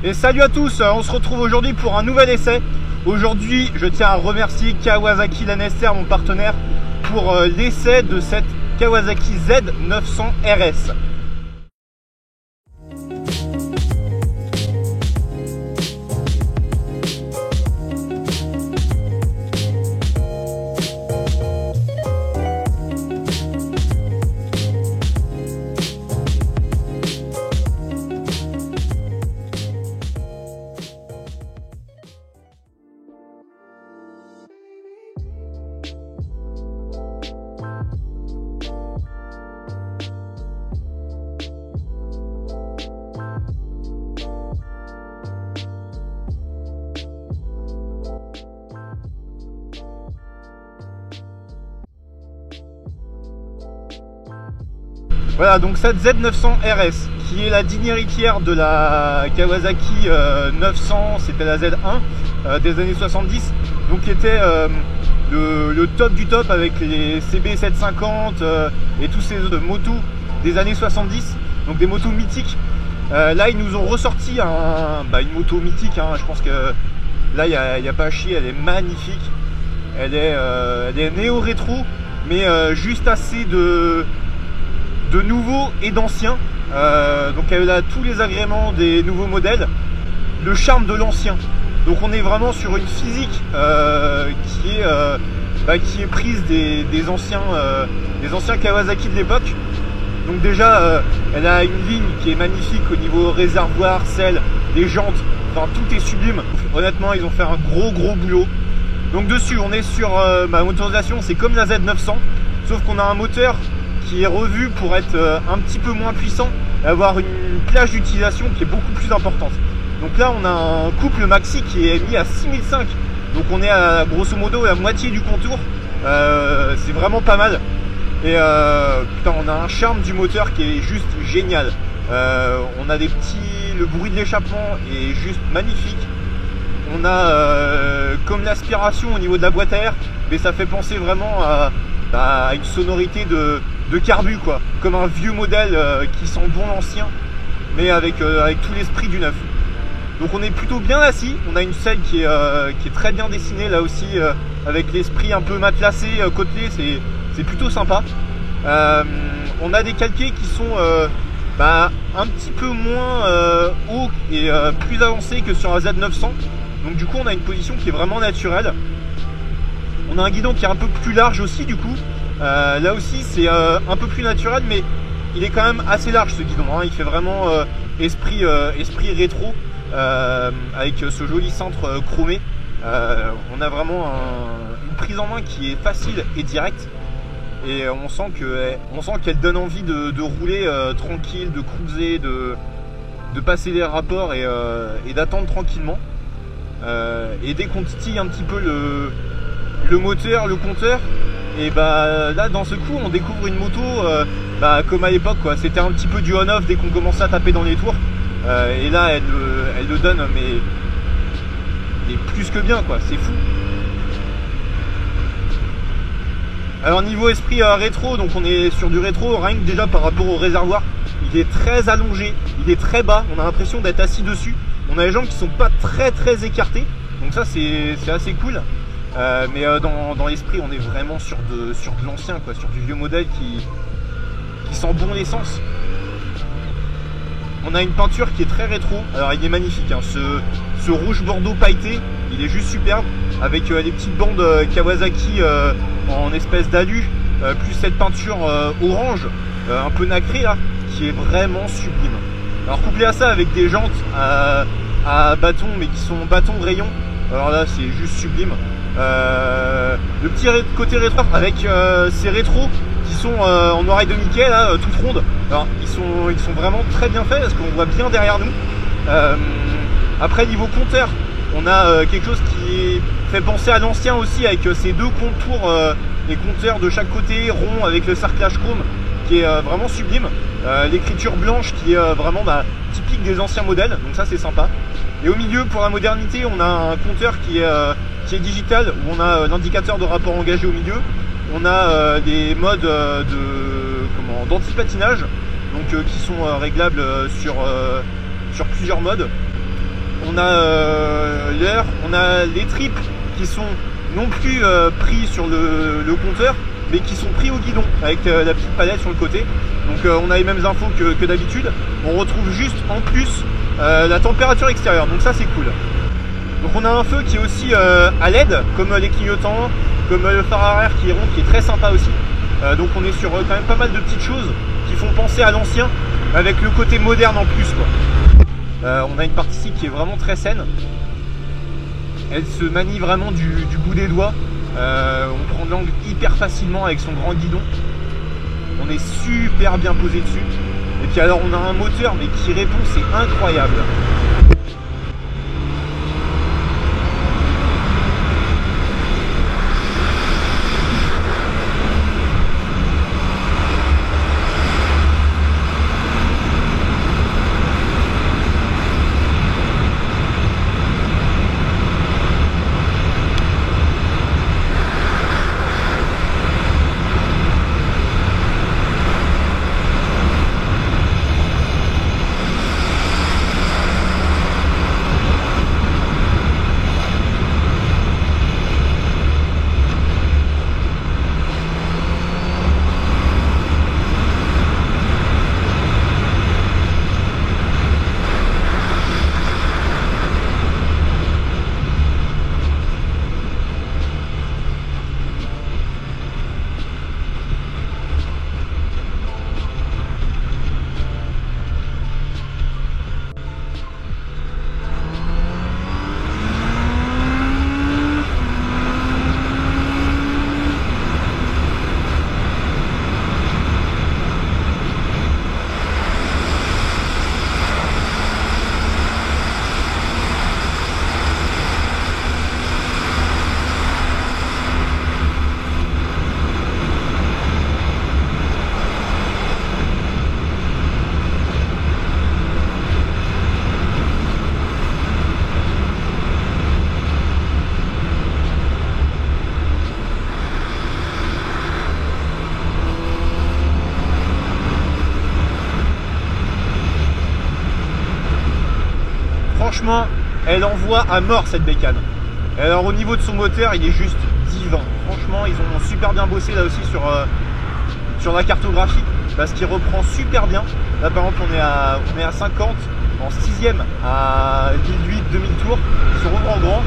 Et salut à tous, on se retrouve aujourd'hui pour un nouvel essai. Aujourd'hui, je tiens à remercier Kawasaki Lanester, mon partenaire, pour l'essai de cette Kawasaki Z900 RS. Voilà, donc cette Z900 RS qui est la digne héritière de la Kawasaki 900, c'était la Z1 des années 70, donc qui était le top du top avec les CB750 et tous ces motos des années 70, donc des motos mythiques. Là ils nous ont ressorti une moto mythique, je pense que là il n'y a pas à chier, elle est magnifique, elle est néo-rétro, mais juste assez de nouveaux et d'anciens, donc elle a tous les agréments des nouveaux modèles, le charme de l'ancien. Donc on est vraiment sur une physique qui est prise des anciens Kawasaki de l'époque. Donc déjà elle a une ligne qui est magnifique au niveau réservoir, selle, des jantes, enfin tout est sublime. Honnêtement ils ont fait un gros boulot. Donc dessus on est sur motorisation, c'est comme la Z900, sauf qu'on a un moteur qui est revu pour être un petit peu moins puissant et avoir une plage d'utilisation qui est beaucoup plus importante. Donc là on a un couple maxi qui est mis à 6005, donc on est à grosso modo la moitié du contour. C'est vraiment pas mal. Et putain, on a un charme du moteur qui est juste génial. On a le bruit de l'échappement est juste magnifique. On a comme l'aspiration au niveau de la boîte à air, mais ça fait penser vraiment à une sonorité de carbu, quoi, comme un vieux modèle qui sent bon l'ancien, mais avec tout l'esprit du neuf. Donc on est plutôt bien assis, on a une selle qui est très bien dessinée là aussi, avec l'esprit un peu matelassé, côtelé, c'est plutôt sympa. On a des calqués qui sont un petit peu moins hauts et plus avancés que sur la Z900, donc du coup on a une position qui est vraiment naturelle. On a un guidon qui est un peu plus large aussi, du coup là aussi c'est un peu plus naturel, mais il est quand même assez large ce guidon, il fait vraiment esprit rétro, avec ce joli cintre chromé. On a vraiment une prise en main qui est facile et directe, et on sent qu'elle donne envie de rouler tranquille, de cruiser, de passer les rapports et d'attendre tranquillement. Et dès qu'on titille un petit peu le moteur, le compteur, et là dans ce coup on découvre une moto comme à l'époque, quoi. C'était un petit peu du on-off dès qu'on commençait à taper dans les tours, et là elle le donne, mais plus que bien, quoi, c'est fou. Alors niveau esprit rétro, donc on est sur du rétro, rien que déjà par rapport au réservoir, il est très allongé, il est très bas, on a l'impression d'être assis dessus. On a les jambes qui sont pas très écartées, donc ça c'est assez cool. Mais dans l'esprit on est vraiment sur de l'ancien, quoi, sur du vieux modèle qui sent bon l'essence. On a une peinture qui est très rétro, alors il est magnifique, ce rouge bordeaux pailleté, il est juste superbe, avec les petites bandes Kawasaki en espèce d'alu, plus cette peinture orange, un peu nacrée là, qui est vraiment sublime. Alors couplé à ça avec des jantes à bâton, mais qui sont bâtons de rayon, alors là c'est juste sublime. Le petit côté rétro avec ces rétros qui sont en oreille de Mickey là, toutes rondes. Alors ils sont vraiment très bien faits parce qu'on voit bien derrière nous. Après niveau compteur, on a quelque chose qui fait penser à l'ancien aussi, avec ces deux contours, les compteurs de chaque côté rond avec le cerclage chrome qui est vraiment sublime. L'écriture blanche qui est vraiment typique des anciens modèles, donc ça c'est sympa. Et au milieu, pour la modernité, on a un compteur qui est digital, où on a l'indicateur de rapport engagé au milieu. On a des modes d'anti-patinage, donc qui sont réglables sur plusieurs modes. on a l'heure, on a les tripes qui sont non plus pris sur le compteur, mais qui sont pris au guidon avec la petite palette sur le côté. Donc on a les mêmes infos que d'habitude. On retrouve juste en plus la température extérieure, donc ça c'est cool. Donc on a un feu qui est aussi à LED, comme les clignotants, comme le phare arrière qui est rond, qui est très sympa aussi. Donc on est sur quand même pas mal de petites choses qui font penser à l'ancien, avec le côté moderne en plus, quoi. On a une partie ici qui est vraiment très saine. Elle se manie vraiment du bout des doigts. On prend de l'angle hyper facilement avec son grand guidon. On est super bien posé dessus. Et puis alors on a un moteur mais qui répond, c'est incroyable. Franchement, elle envoie à mort cette bécane. Alors au niveau de son moteur, il est juste divin. Franchement, ils ont super bien bossé là aussi sur la cartographie, parce qu'il reprend super bien. Là par exemple on est à 50 en 6ème à 1008-2000 tours sur en grand.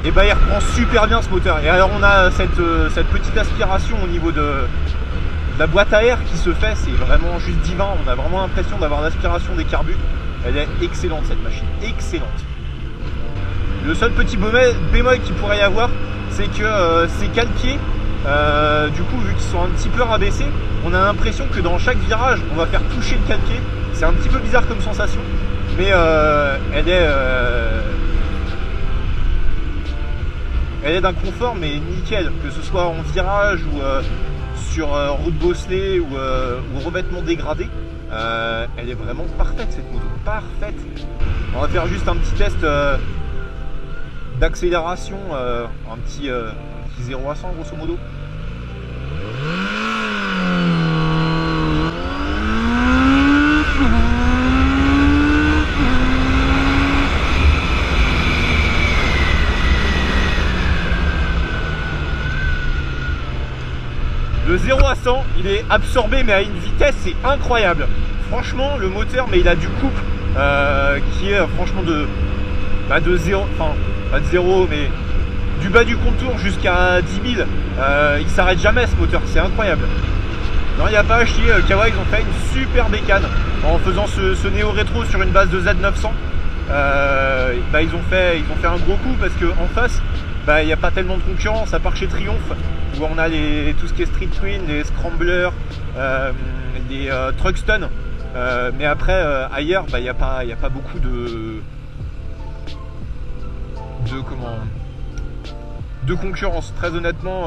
Et bah il reprend super bien ce moteur. Et alors on a cette petite aspiration au niveau de la boîte à air qui se fait, c'est vraiment juste divin. On a vraiment l'impression d'avoir l'aspiration des carbus. Elle est excellente cette machine, excellente. Le seul petit bémol qu'il pourrait y avoir, c'est que ces cale-pieds, du coup vu qu'ils sont un petit peu rabaissés, on a l'impression que dans chaque virage on va faire toucher le cale-pied. C'est un petit peu bizarre comme sensation, mais elle est d'un confort mais nickel, que ce soit en virage ou sur route bosselée ou revêtement dégradé. Elle est vraiment parfaite cette moto, parfaite. On va faire juste un petit test d'accélération, un petit 0 à 100 grosso modo. Le 0 à 100, il est absorbé mais à une vitesse, c'est incroyable. Franchement, le moteur, mais il a du couple qui est franchement de 0, enfin pas de 0, mais du bas du contour jusqu'à 10 000. Il s'arrête jamais ce moteur, c'est incroyable. Non, il n'y a pas à chier. Kawa, ils ont fait une super bécane en faisant ce néo rétro sur une base de Z900. Ils ont fait un gros coup parce qu'en face, il n'y a pas tellement de concurrence à part chez Triumph, où on a tout ce qui est Street Twin, les Scramblers, les Truckstone. Mais après ailleurs, il n'y a pas beaucoup de concurrence. Très honnêtement,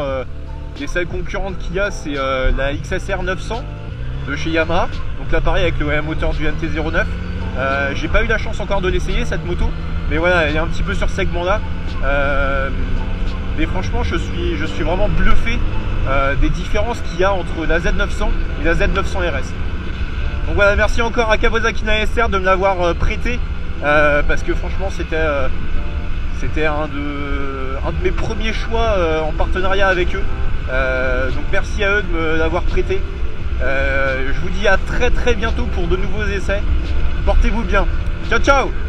les seules concurrentes qu'il y a, c'est la XSR 900 de chez Yamaha. Donc là pareil avec le moteur du MT-09. J'ai pas eu la chance encore de l'essayer cette moto, mais voilà, elle est un petit peu sur ce segment là. mais franchement je suis vraiment bluffé des différences qu'il y a entre la Z900 et la Z900 RS. Donc voilà, merci encore à Kawasaki NASR de me l'avoir prêté, parce que franchement c'était un de mes premiers choix en partenariat avec eux. Donc merci à eux de me l'avoir prêté. Je vous dis à très bientôt pour de nouveaux essais. Portez-vous bien. Ciao ciao.